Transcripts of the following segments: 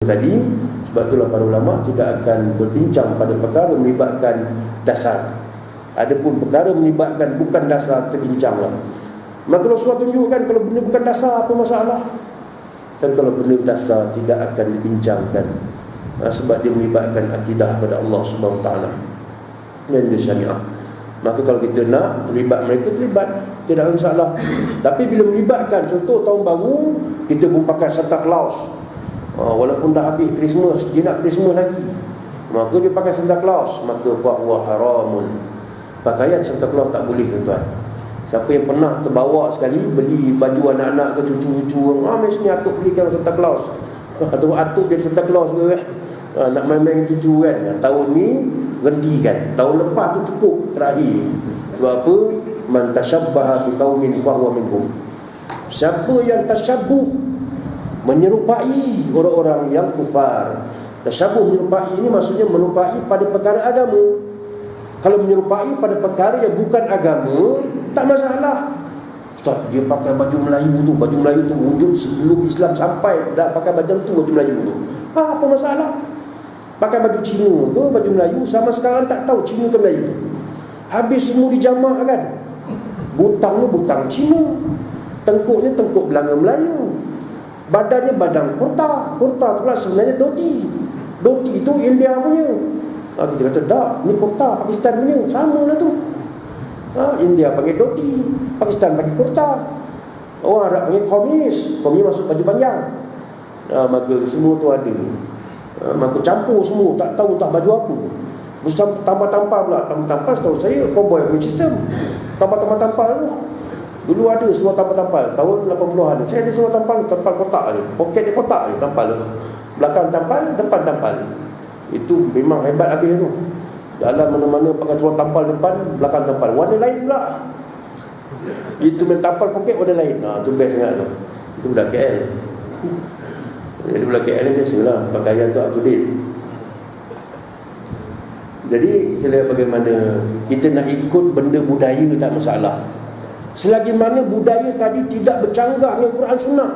tadi. Sebab itulah para ulama tidak akan berbincang pada perkara melibatkan dasar. Adapun perkara melibatkan bukan dasar, terbincanglah. Maka Rasulullah tunjukkan kalau benda bukan dasar, apa masalah? Dan kalau benda dasar tidak akan dibincangkan, sebab dia melibatkan akidah pada Allah Subhanahu Wa Taala dan dia syariah. Maka kalau kita nak terlibat mereka, terlibat, tidak ada masalah. Tapi bila melibatkan, contoh tahun baru kita pun pakai Santa Claus, walaupun dah habis Christmas, dia nak Christmas lagi, maka dia pakai Santa Claus, maka huwa haramun. Pakaian Santa Claus tak boleh, tuan. Siapa yang pernah terbawa sekali beli baju anak-anak ke cucu-cucu, mesti ni atuk belikan Santa Claus, atau atuk jadi Santa Claus ke kan, nak main-main cucu kan. Tahun ni hentikan, tahun lepas tu cukup, terakhir. Sebab apa? Man tashabbaha biqaumin fa huwa minhum. Siapa yang tashabbuh, menyerupai orang-orang yang kufar. Tashabbuh, menyerupai ini maksudnya menyerupai pada perkara agama. Kalau menyerupai pada perkara yang bukan agama, tak masalah. Ustaz, dia pakai baju Melayu tu, baju Melayu tu wujud sebelum Islam sampai, dah pakai baju tu, baju Melayu tu. Apa masalah? Pakai baju Cina ke baju Melayu, sama sekarang tak tahu Cina ke Melayu. Habis semua dijamak kan. Butang ni butang Cina, tengkuknya tengkuk belanga Melayu, badannya badan kurta. Kurta tu lah sebenarnya doti. Doti itu India punya. Kita kata tak, ni kurta Pakistan punya, sama lah tu. India panggil doti, Pakistan panggil kurta, orang Arab panggil komis. Komis masuk baju panjang. Maka semua tu ada. Maka campur semua, tak tahu tak baju apa. Tampal-tampal pula. Tampal-tampal setahu saya cowboy punya sistem. Tampal-tampal tu dulu ada semua tampal-tampal. Tahun 80-an saya ada semua tampal kotak je. Poket dia kotak je tampal tu. Belakang tampal, depan tampal. Itu memang hebat habis tu. Dalam mana-mana pakai semua tampal depan, belakang tampal. Warna lain pula. Itu main tampal poket warna lain. Tu best sangat tu. Itu budak KL. Jadi budak KL ni biasalah pakaian tu up to date. Jadi kita lihat bagaimana kita nak ikut benda budaya, tak masalah, selagi mana budaya tadi tidak bercanggah dengan Quran Sunnah.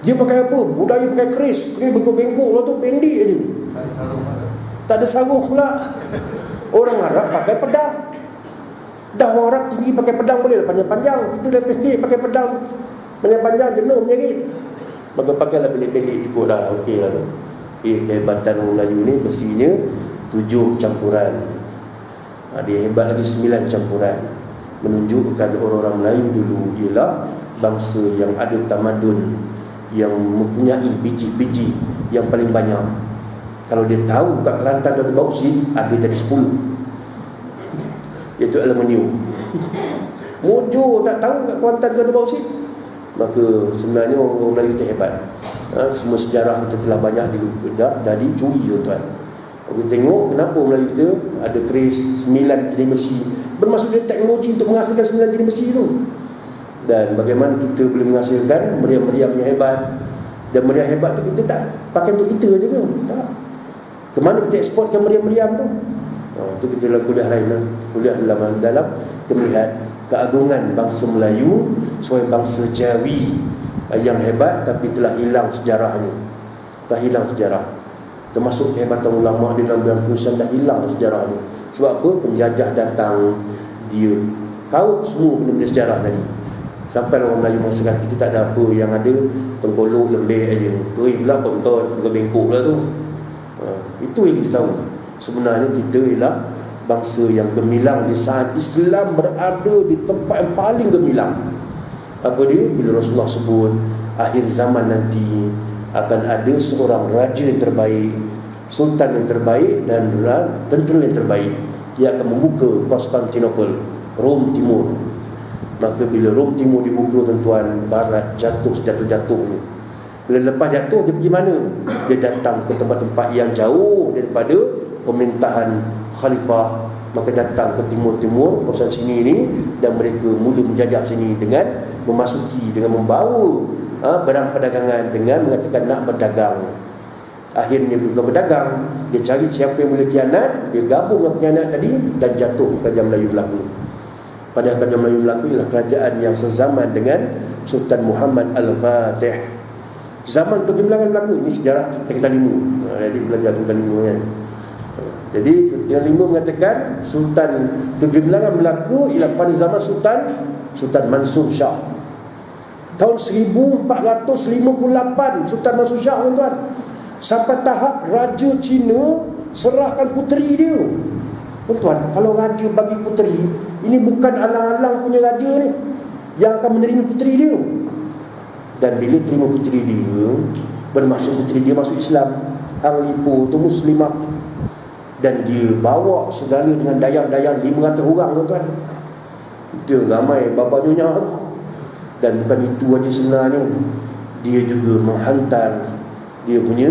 Dia pakai apa? Budaya pakai keris, pakai bengkok-bengkok lah tu, pendek je, tak ada sarung pula. Orang Arab pakai pedang. Dah orang Arab tinggi pakai pedang boleh lah, panjang-panjang. Kita dah pendek pakai pedang panjang-panjang, jenuh menyerit. Maka pakailah pendek-pendek cukup dah, okey lah tu. Kehebatan orang Melayu ni mestinya 7 campuran. Dia hebat lagi 9 campuran. Menunjukkan orang-orang Melayu dulu ialah bangsa yang ada tamadun, yang mempunyai biji-biji yang paling banyak. Kalau dia tahu kat Kelantan ada bauksit, ada jadi 10, iaitu aluminium. Mojo tak tahu kat Kelantan ada bauksit, maka sebenarnya orang Melayu itu hebat. Semua sejarah kita telah banyak dah dicuri, tuan. Kita tengok kenapa Melayu kita ada keris 9 jenis besi. Bermaksud dia teknologi untuk menghasilkan 9 jenis besi tu. Dan bagaimana kita boleh menghasilkan meriam-meriam yang hebat. Dan meriam hebat tu kita tak pakai untuk kita je ke? Tak. Kemana kita eksporkan meriam-meriam tu? Itu kita dalam kuliah lain lah. Kuliah dalam kita melihat keagungan bangsa Melayu sebagai bangsa Jawi yang hebat, tapi telah hilang sejarahnya. Telah hilang sejarah. Termasuk kehebatan ulama di dalam bidang penulisan dah hilang sejarahnya. Sebab apa? Penjajah datang, dia kau semua benda-benda sejarah tadi. Sampai orang Melayu mengatakan kita tak ada apa, yang ada tengkolok lembek aja. Kering pula kontot, juga bengkok pula tu. Itu yang kita tahu. Sebenarnya kita ialah bangsa yang gemilang di saat Islam berada di tempat yang paling gemilang. Apa dia? Bila Rasulullah sebut akhir zaman nanti akan ada seorang raja yang terbaik, sultan yang terbaik, dan tentera yang terbaik. Dia akan membuka Konstantinopel, Rom Timur. Maka bila Rom Timur dibuka, tuan-tuan, barat jatuh sejatuh-jatuhnya. Bila lepas jatuh, dia pergi mana? Dia datang ke tempat-tempat yang jauh daripada pemerintahan khalifah. Maka datang ke timur-timur, kawasan sini ini, dan mereka mula menjajah sini dengan memasuki, dengan membawa barang perdagangan, dengan mengatakan nak berdagang. Akhirnya bukan berdagang, dia cari siapa yang boleh khianat, dia gabung dengan pengkhianat tadi dan jatuh kerajaan Melayu Melaka. Padahal kerajaan Melayu Melaka ialah kerajaan yang sezaman dengan Sultan Muhammad Al-Fatih. Zaman kegemilangan berlaku. Ini sejarah Tingkatan 5. Jadi belajar Tingkatan 5 kan. Jadi Tingkatan 5 mengatakan Sultan kegemilangan berlaku ialah pada zaman Sultan Mansur Shah. Tahun 1458 Sultan Mansur Shah, tuan-tuan, sampai tahap Raja Cina serahkan puteri dia. Tuan-tuan, kalau raja bagi puteri, ini bukan alang-alang punya raja ni yang akan menerima puteri dia. Dan bila terima puteri dia, bermaksud puteri dia masuk Islam, Hang Lipo tu Muslimah, dan dia bawa segala dengan dayang-dayang 500 orang, tuan-tuan. Itu ramai baba nyonya tu. Dan bukan itu aja sebenarnya, dia juga menghantar dia punya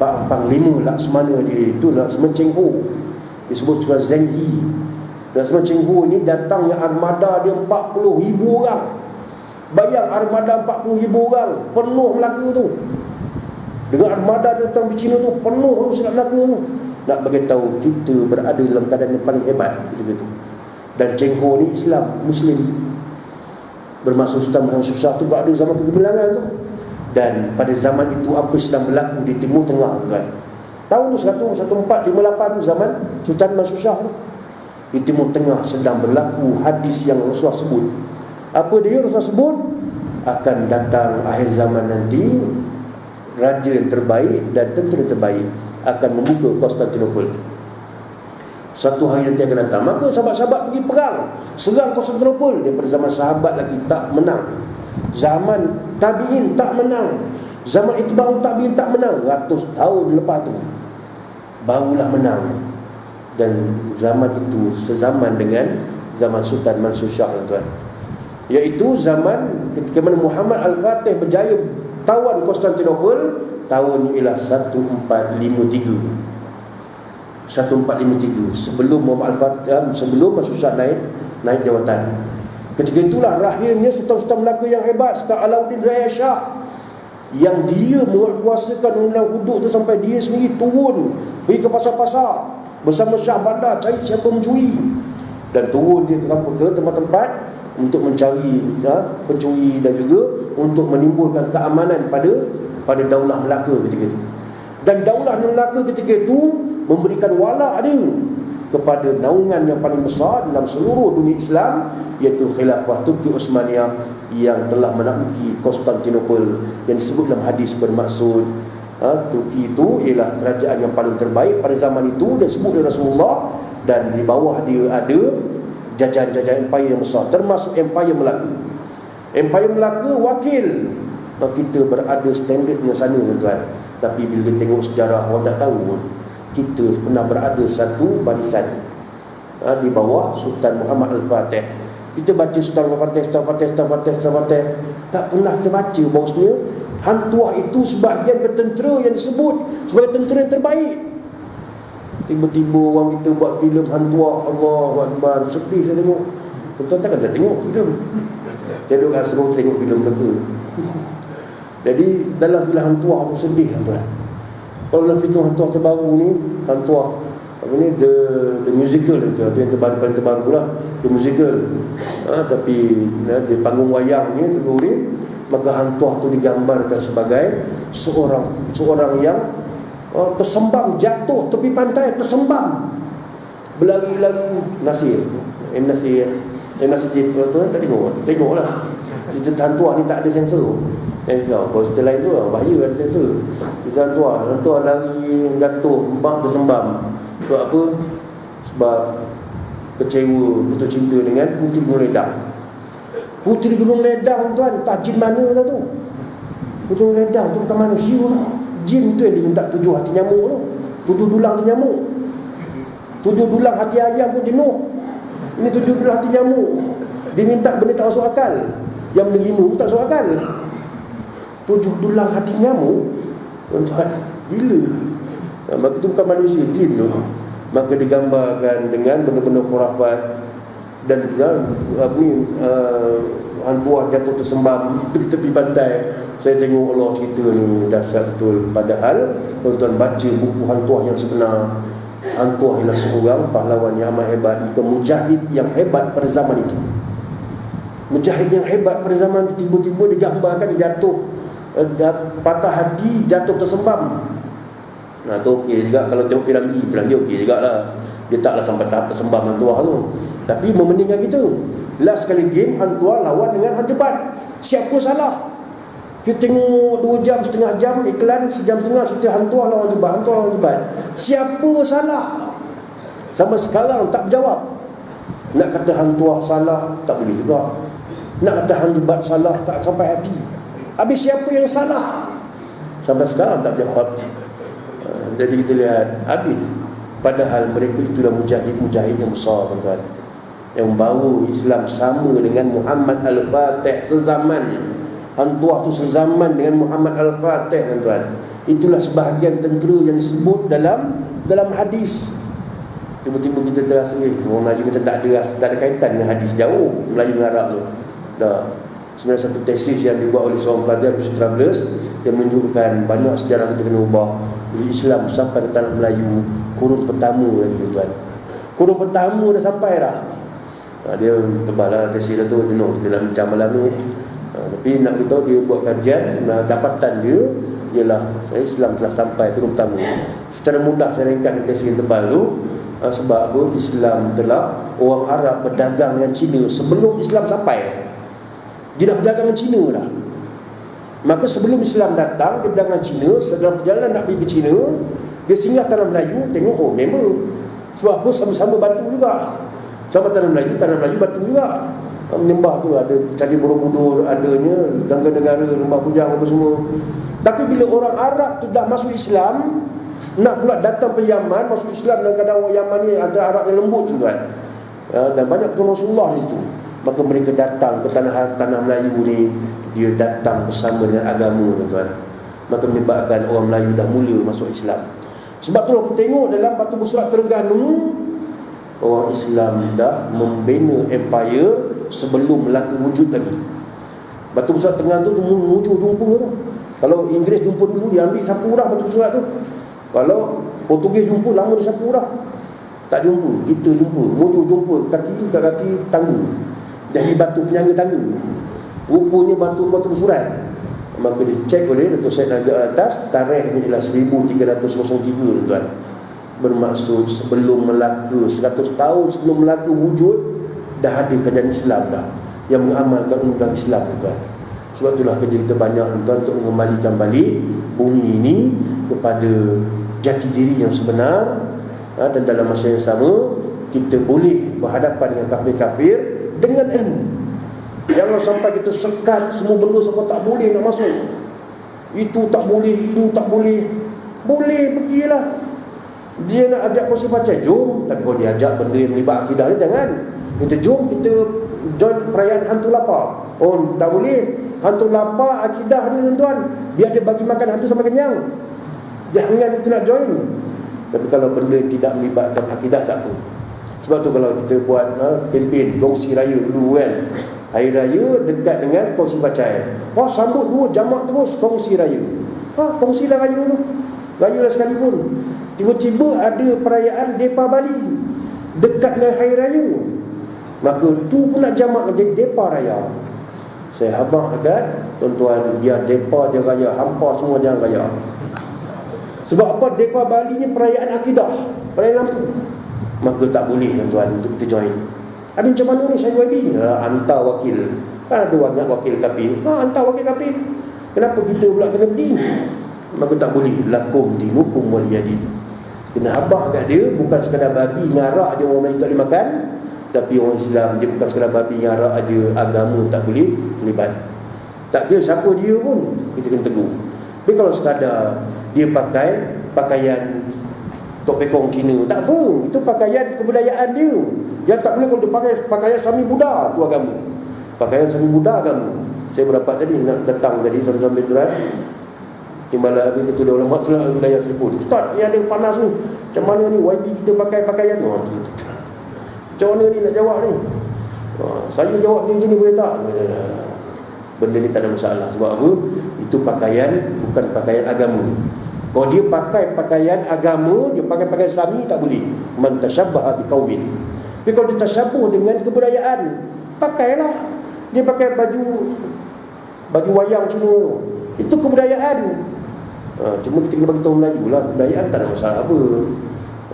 panglima Laksamana dia, itu Laksamana Cheng Ho, disebut juga Zheng Yi. Laksamana Cheng Ho ni datangnya armada dia 40,000 orang. Bayang armada 40,000 orang, penuh Melaka tu. Dengan armada datang di China tu, penuh Selat Melaka tu. Nak bagi tahu kita berada dalam keadaan yang paling hebat gitu. Dan Cheng Ho ni Islam, Muslim. Bermaksud Sultan Mansur Shah tu berada zaman kegemilangan tu. Dan pada zaman itu apa sedang berlaku di Timur Tengah, tuan. Tahun tu 1458 tu zaman Sultan Mansur Shah tu. Di Timur Tengah sedang berlaku hadis yang Rasulullah sebut. Apa dia Rasulullah sebut? Akan datang akhir zaman nanti, raja yang terbaik dan tentera terbaik akan membuka Konstantinopel. Satu hari nanti akan datang. Maka sahabat-sahabat pergi perang, serang Konstantinopel. Daripada zaman sahabat lagi tak menang, zaman tabi'in tak menang, zaman itba'u tabi'in tak menang. Ratus tahun lepas tu barulah menang. Dan zaman itu sezaman dengan zaman Sultan Mansur Shah, tuan. Iaitu zaman ketika mana Muhammad Al-Fatih berjaya tawan Konstantinopel. Tahun ialah 1453. Sebelum Muhammad Al-Fatih, sebelum Mansur Shah naik jawatan. Ketika itulah lahirnya sultan-sultan Melaka yang hebat, Sultan Alauddin Raya Shah, yang dia menguasakan undang hudud tu sampai dia sendiri turun pergi ke pasar-pasar bersama Shah Bandar cari siapa mencuri, dan turun dia ke tempat-tempat untuk mencari pencuri dan juga untuk menimbulkan keamanan pada Daulah Melaka ketika itu. Dan Daulah Melaka ketika itu memberikan wala' dia kepada naungan yang paling besar dalam seluruh dunia Islam, iaitu Khilafah Turki Osmaniyah yang telah menakluki Konstantinopel, yang disebut dalam hadis bermaksud Turki itu ialah kerajaan yang paling terbaik pada zaman itu, dan disebut oleh Rasulullah. Dan di bawah dia ada jajahan-jajahan empayar yang besar, termasuk Empayar Melaka. Empayar Melaka wakil. Kita berada standard yang sana, tuan. Tapi bila kita tengok sejarah, orang tak tahu kita pernah berada satu barisan di bawah Sultan Muhammad Al-Fatih. Kita baca Sultan Al-Fatih, tak pernah kita baca bahawasanya Hang Tuah itu sebahagian bertentera yang disebut sebagai tentera yang terbaik. Tiba-tiba orang kita buat filem Hang Tuah, Allahu Akbar, sedih saya tengok. Tuan-tuan takkan saya tengok filem. Saya duduk kat seluruh tengok filem mereka. Jadi dalam filem Hang Tuah tu sedih, tuan. Kalau dalam filem Hang Tuah terbaru ni, Hang Tuah apa ni, the musical tu yang terbaru lah, the musical. Tapi di panggung wayang ni dulu ni, maka Hang Tuah tu digambarkan sebagai seorang yang tersembam, jatuh tepi pantai, tersembam, berlari-lari. Nasir tuan tak tengoklah. Cerita Hang Tuah ni tak ada sensor. Kalau cerita lain tu bahaya ada sensor. Cerita Hang Tuah lari, jatuh, tersembam. Sebab apa? Sebab kecewa, putus cinta dengan Puteri Gunung Ledang. Puteri Gunung Ledang, tuan, tak jin mana tu. Puteri Gunung Ledang tu bukan manusia tu. Jin tu yang diminta 7 hati nyamuk tu. 7 dulang hati nyamuk. 7 dulang hati ayam pun jenuh. Ini 7 dulang hati nyamuk. Dia minta benda tak masuk akal. Yang menerima pun tak masuk akal. 7 dulang hati nyamuk, tuan-tuan, gila. Maka itu bukan manusia, jin tu. Maka digambarkan dengan benda-benda khurafat. Dan juga Hang Tuah jatuh tersembam di tepi pantai. Saya tengok Allah cerita ni dahsyat betul. Padahal tuan-tuan baca buku Hang Tuah yang sebenar, Hang Tuah ialah seorang pahlawan yang amat hebat, bukan mujahid yang hebat pada zaman itu. Mujahid yang hebat pada zaman itu tiba-tiba digambarkan jatuh patah hati, jatuh tersembam. Nah tu okey juga. Kalau tengok Pirangi okey jugalah. Dia taklah sampai tahap tersembam hantuah tu. Tapi memendingkan gitu. Last kali game hantuah lawan dengan hantu-bat. Siapa salah? Kita tengok 2 jam, setengah jam iklan, sejam setengah cerita hantuah lawan hantu-bat. Siapa salah? Sampai sekarang tak berjawab. Nak kata hantuah salah tak boleh juga. Nak kata hantu-bat salah tak sampai hati. Habis siapa yang salah? Sampai sekarang tak berjawab. Jadi kita lihat habis. Padahal mereka itulah mujahid-mujahid yang besar, tuan-tuan, yang bawa Islam sama dengan Muhammad Al-Fatih sezaman. Hantuah tu sezaman dengan Muhammad Al-Fatih, tuan-tuan. Itulah sebahagian tentera yang disebut dalam hadis. Tiba-tiba kita terasa orang Melayu macam tak ada kaitan dengan hadis, jauh Melayu dengan Arab tu. Dah. Sebenarnya satu tesis yang dibuat oleh seorang pelajar Mr. Travelers yang menunjukkan banyak sejarah kita kena ubah dari Islam sampai ke tanah Melayu kurun pertama lagi, tuan. Kurun pertama dah sampai dah. Dia tebal lah tesis tu, kita nak bincang malam ni. Tapi nak beritahu dia buat kajian, dapatan dia ialah Islam telah sampai kurun pertama. Secara mudah saya ringkaskan tesis yang tebal tu. Sebab apa? Islam telah, orang Arab berdagang dengan Cina sebelum Islam sampai. Dia dah berdagang dengan Cina dah. Maka sebelum Islam datang, dia berdagang dengan Cina. Setelah perjalanan nak pergi ke Cina, dia singgah tanah Melayu, tengok member. Sebab apa? Sama-sama batu juga. Sama tanah Melayu batu juga. Menyembah tu ada Candi Borobudur, adanya Tangga Negara, Lembah Pujang apa semua. Tapi bila orang Arab tu dah masuk Islam, nak pula datang ke Yaman, masuk Islam dalam keadaan orang Yaman ni antara Arab yang lembut, tuan. Dan banyak ketemu Rasulullah di situ. Maka mereka datang ke tanah Melayu ni, dia datang bersama dengan agama, tuan. Maka menyebabkan orang Melayu dah mula masuk Islam. Sebab tu kalau kita tengok dalam Batu Busrak Terengganu, orang Islam dah membina empire sebelum Melaka wujud lagi. Batu Busrak Terengganu tu wujud jumpa tu. Kalau Inggeris jumpa dulu, dia ambil sapu dah Batu Busrak tu. Kalau Portugis jumpa, lama dia sapu dah. Tak jumpa, kita jumpa, wujud jumpa, kaki tangga. Jadi batu penyangga tangga. Rupanya batu bersurat. Maka dicek oleh Dato' Syed Naga atas, tarikh ni ialah 1303, tuan. Bermaksud sebelum Melaka, 100 tahun sebelum Melaka wujud, dah ada kerajaan Islam dah yang mengamalkan undang Islam, tuan. Sebab itulah kerja kita banyak, tuan, untuk mengembalikan balik bumi ini kepada jati diri yang sebenar. Dan dalam masa yang sama, kita boleh berhadapan dengan kafir-kafir dengan ilmu. Jangan sampai kita sekat semua benda sampai tak boleh nak masuk. Itu tak boleh, ini tak boleh. Boleh, pergilah. Dia nak ajak kongsi baca, jom. Tapi kalau dia ajak benda yang melibat akidah ni, jangan. Kita jom, kita join perayaan hantu lapar. Oh, tak boleh. Hantu lapar akidah dia, tuan. Biar dia bagi makan hantu sampai kenyang. Jangan kita nak join. Tapi kalau benda tidak melibatkan akidah, tak apa. Sebab tu kalau kita buat kempen kongsi raya dulu kan, hari raya dekat dengan kongsi bacaan. Sambut 2 jamak terus kongsi raya. Kongsilah raya tu. Raya lah sekalipun. Tiba-tiba ada perayaan Depa Bali dekat dengan hari raya. Maka tu pula jamak menjadi Depa Raya. Saya habaq dekat tuan-tuan, biar Depa je raya, hampa semua jangan raya. Sebab apa? Depa Bali ni perayaan akidah, perayaan lampu. Maka tak boleh, tuan-tuan, untuk kita join. Habis macam mana ni saya YB? Hantar wakil. Kan ada banyak wakil KP. Hantar wakil KP. Kenapa kita pula kena pergi? Maka tak boleh. Lakum dinukum waliyadin. Kena habaq kat dia. Bukan sekadar babi ngarak je orang Melayu tak boleh makan. Tapi orang Islam dia bukan sekadar babi ngarak aja, agama tak boleh terlibat. Tak kira siapa dia pun, kita kena tegur. Tapi kalau sekadar dia pakai pakaian tok pekong Cina, tak apa, itu pakaian kebudayaan dia. Yang tak boleh kalau dia pakai pakaian Sami Buddha, tu agama. Pakaian Sami Buddha agama. Saya berdapat tadi, nak datang tadi sambil drive, timbalan habis ketua ulama Islam wilayah telefon, Ustaz, ni ada panas ni, macam mana ni YB kita pakai pakaian tu? Macam mana ni nak jawab ni? Saya jawab ni boleh tak? Benda ni tak ada masalah. Sebab apa? Itu pakaian, bukan pakaian agama. Kalau dia pakai pakaian agama, dia pakai pakaian Sami, tak boleh. Man tasyabbaha biqaumin. Tapi kalau dia tasyabuh dengan kebudayaan, pakailah. Dia pakai baju wayang Cina, Itu kebudayaan. Cuma kita kena bagi tahu Melayu lah, kebudayaan tak ada masalah apa.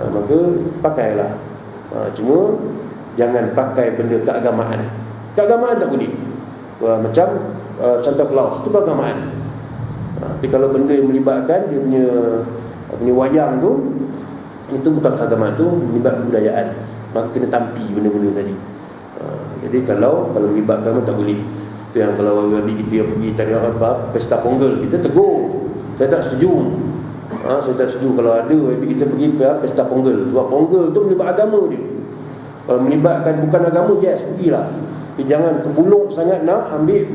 Maka pakailah. Cuma jangan pakai benda keagamaan. Keagamaan tak boleh. Macam Santa Claus, itu keagamaan. Tapi kalau benda yang melibatkan dia punya wayang tu, itu bukan keagamaan, tu melibatkan kebudayaan. Maka kena tampi benda-benda tadi. Jadi kalau melibatkan tak boleh. Itu yang kalau Wahabi kita yang pergi tadi pesta Ponggel, kita tegur. Saya tak setuju. Saya tak setuju kalau ada Wahabi kita pergi pesta Ponggel. Sebab Ponggel tu melibat agama dia. Kalau melibatkan bukan agama, yes, pergilah. Tapi jangan terbuluk sangat nak ambil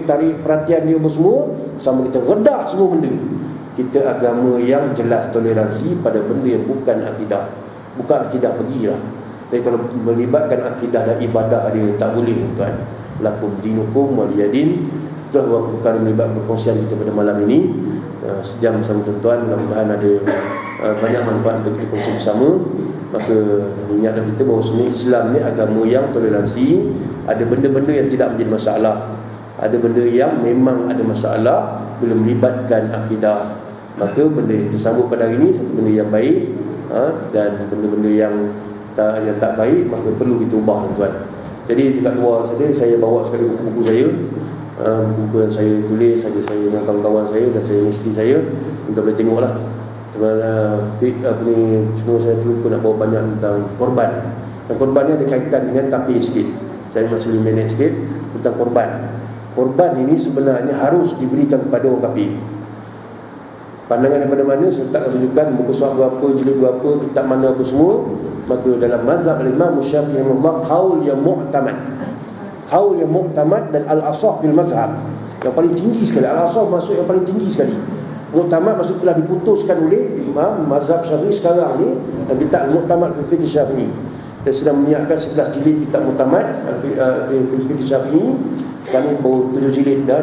tarik perhatian dia semua, sama kita redak semua benda. Kita agama yang jelas toleransi pada benda yang bukan akidah. Bukan akidah, pergilah. Tapi kalau melibatkan akidah dan ibadah dia, tak boleh, tuan. Lakum dinukum waliyadin. Itulah beberapa perkara melibatkan perkongsian kita pada malam ini. Sejam bersama tuan-tuan, mudah-mudahan ada banyak manfaat untuk kita kongsi bersama. Maka ingatlah kita bahawa sebenarnya Islam ni agama yang toleransi. Ada benda-benda yang tidak menjadi masalah, ada benda yang memang ada masalah bila melibatkan akidah. Maka benda yang kita sambut pada hari ini satu benda yang baik, dan benda-benda yang tak baik maka perlu kita ubah, tuan. Jadi dekat luar saya bawa sekali buku-buku saya, buku yang saya tulis, saya dengan kawan-kawan saya dan saya isteri saya, untuk boleh tengoklah. Cuma saya terlupa nak bawa banyak tentang korban. Dan korban ni ada kaitan dengan kafir sikit. Saya masih 5 minit sikit tentang korban. Korban ini sebenarnya harus diberikan kepada orang kafir. Pandangan daripada mana saya tak tunjukkan muka surat berapa, jilid berapa, kitab mana apa semua. Maka dalam mazhab Imam Syafi'i rahimahullah, qaul yang mu'tamad. Qaul yang mu'tamad dan al-asah bil mazhab. Yang paling tinggi sekali, al-asah masuk yang paling tinggi sekali. Mu'tamad maksud telah diputuskan oleh Imam mazhab Syafi'i sekarang ni, dan kitab Mu'tamad fi fiqh Syafi'i. Dia sedang menyiapkan 11 jilid kitab Mu'tamad fi fiqh Syafi'i. Sekarang ni baru 7 jilid dah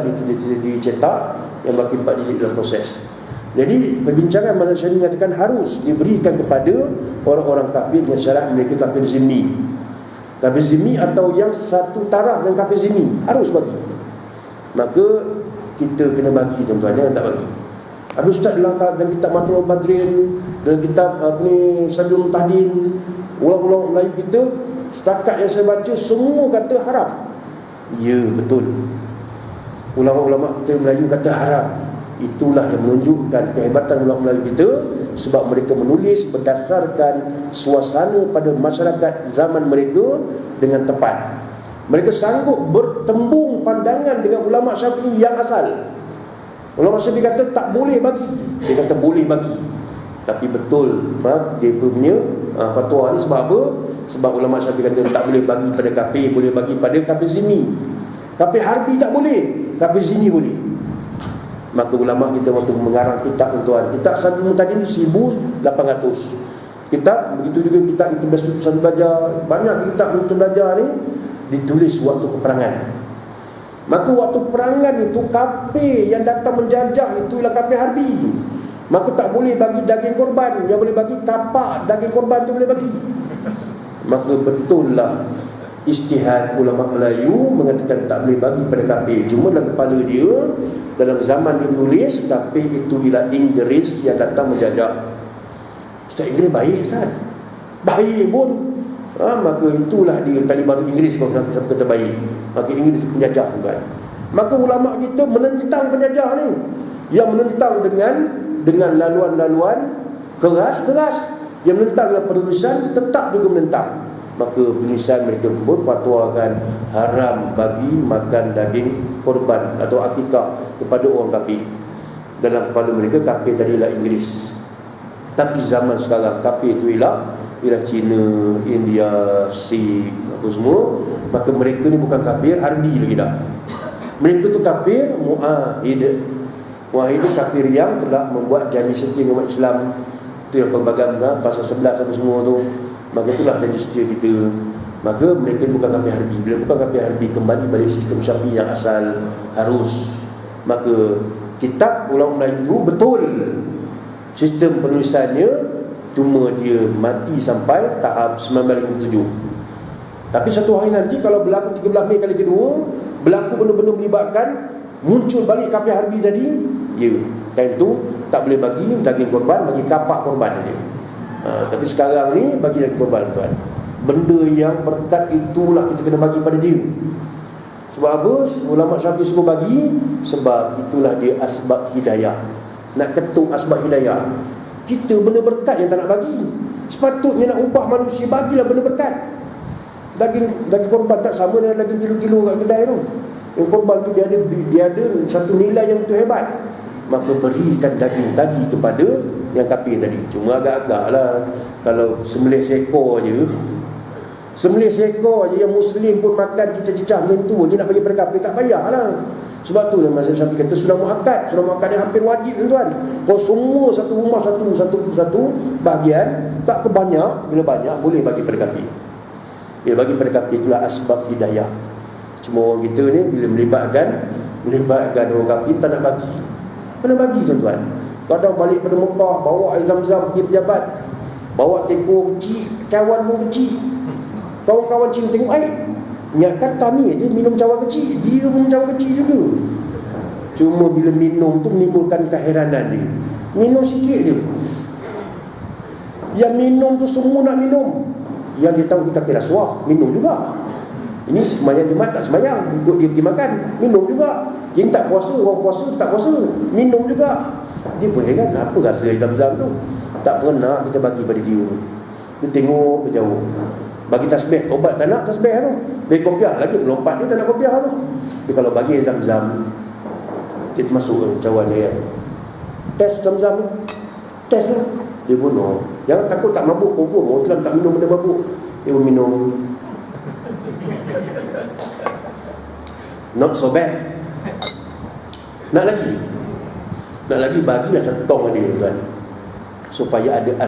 dicetak, yang baki 4 jilid dalam proses. Jadi perbincangan mazhab Syafi'i mengatakan harus diberikan kepada orang-orang kafir dengan syarat mereka kafir zimmi. Kafir zimmi atau yang satu taraf dengan kafir zimmi harus bagi. Maka kita kena bagi, tuan-tuan, jangan tak bagi. Habis Ustaz dalam kitab Matlul Badrin, dalam kitab Sadul Mutahdin, ulama-ulama Melayu kita setakat yang saya baca semua kata haram. Ya, betul. Ulama-ulama kita Melayu kata haram. Itulah yang menunjukkan kehebatan ulama Melayu kita, sebab mereka menulis berdasarkan suasana pada masyarakat zaman mereka dengan tepat. Mereka sanggup bertembung pandangan dengan ulama Syafi'i yang asal. Ulama Syafi'i kata tak boleh bagi, dia kata boleh bagi. Tapi betul dia punya fatwa ni sebab apa? Sebab ulama Syafi'i kata tak boleh bagi pada kafir, boleh bagi pada kafir zini. Kafir harbi tak boleh, kafir zini boleh. Maka ulama kita waktu mengarang kitab, tuan-tuan, kitab Sadul Mutahdin itu 1800 kitab. Begitu juga kitab kita satu belajar, banyak kitab kita belajar ni ditulis waktu peperangan. Maka waktu perangan itu kafir yang datang menjajah itu ialah kafir harbi. Maka tak boleh bagi daging korban, yang boleh bagi kapak daging korban tu boleh bagi. Maka betullah ijtihad ulama Melayu mengatakan tak boleh bagi pada kafir. Cuma dalam kepala dia, dalam zaman dia menulis, kafir itu ialah Inggeris yang datang menjajah. Ustaz, Inggeris baik, Ustaz? Baik pun. Maka itulah dia Taliban Inggeris, kalau siapa kata baik. Maka Inggeris penjajah, bukan? Maka ulama kita menentang penjajah ni, yang menentang dengan laluan-laluan keras-keras, yang menentang dengan penulisan tetap juga menentang. Maka penulisan mereka pun fatwakan haram bagi makan daging korban atau akikah kepada orang kafir. Dalam kepala mereka kafir tadi ialah Inggeris. Tapi zaman sekarang kafir itu ialah Cina, India, Sikh, apa semua. Maka mereka ni bukan kafir harbi lagi dah. Mereka tu kafir mu'ahid. Mu'ahid itu kafir yang telah membuat janji setia dengan umat Islam. Itu yang pelbagai pasal 11 apa semua tu. Maka itulah janji setia kita. Maka mereka bukan kafir harbi. Bila bukan kafir harbi, kembali balik sistem Syafi'i yang asal harus. Maka kitab ulama Melayu itu betul sistem penulisannya, cuma dia mati sampai tahap 1957. Tapi satu hari nanti kalau berlaku 13 Mei kali kedua, berlaku benda-benda melibatkan muncul balik kafir harbi tadi, ya, time tu tak boleh bagi daging korban, bagi kapak korban saja. Tapi sekarang ni bagi daging korban, tuan. Benda yang berkat itulah kita kena bagi pada dia. Sebab apa? Ulama Syafi'i suruh bagi, sebab itulah dia asbab hidayah. Nak ketuk asbab hidayah. Kita benda berkat yang tak nak bagi. Sepatutnya nak ubah manusia, bagilah benda berkat. Daging korban tak sama dengan daging kilo-kilo kat kedai tu. Yang korban tu dia ada satu nilai yang betul hebat. Maka berikan daging tadi kepada yang kafir tadi. Cuma agak-agak lah, kalau sembelih seekor je, yang muslim pun makan cicah-cicah macam tu, dia nak bagi pada kafir, tak payah lah. Sebab tu mazhab Syafi'i kata sudah muakkad yang hampir wajib, tuan. Kalau semua satu rumah satu bahagian, tak kebanyak, bila banyak boleh bagi pada kafir. Bila bagi pada kafir, itulah asbab hidayah. Cuma orang kita ni bila melibatkan orang kafir, tak nak bagi. Kena bagi, tuan-tuan. Kadang balik pada Mekah, bawa air Zam-Zam pergi pejabat, bawa teko kecil, cawan pun kecil. Kawan-kawan Cina tengok air, ingatkan kami je minum cawan kecil, dia pun cawan kecil juga. Cuma bila minum tu menimbulkan keheranan dia. Minum sikit je, yang minum tu semua nak minum. Yang dia tahu dia kata rasuah, minum juga. Ini semayang Jumat tak semayang, ikut dia pergi makan, minum juga. Yang tak puasa, orang puasa tak puasa, minum juga. Dia pun heran, apa rasa Zam-Zam tu? Tak pernah kita bagi pada dia. Dia tengok berjauh, bagi tasbih, tobat tak nak tasbih tu. Bagi kopiah lagi, melompat dia tak nak kopiah tu. Dia kalau bagi Zam-Zam, dia masuk ke cawan dia. Test Zam-Zam ni, test lah. Dia bunuh. Jangan takut tak mabuk, confirm orang Islam tak minum benda mabuk. Dia pun minum. Not so bad. Nak lagi bagilah satu tong dia, tuan, supaya ada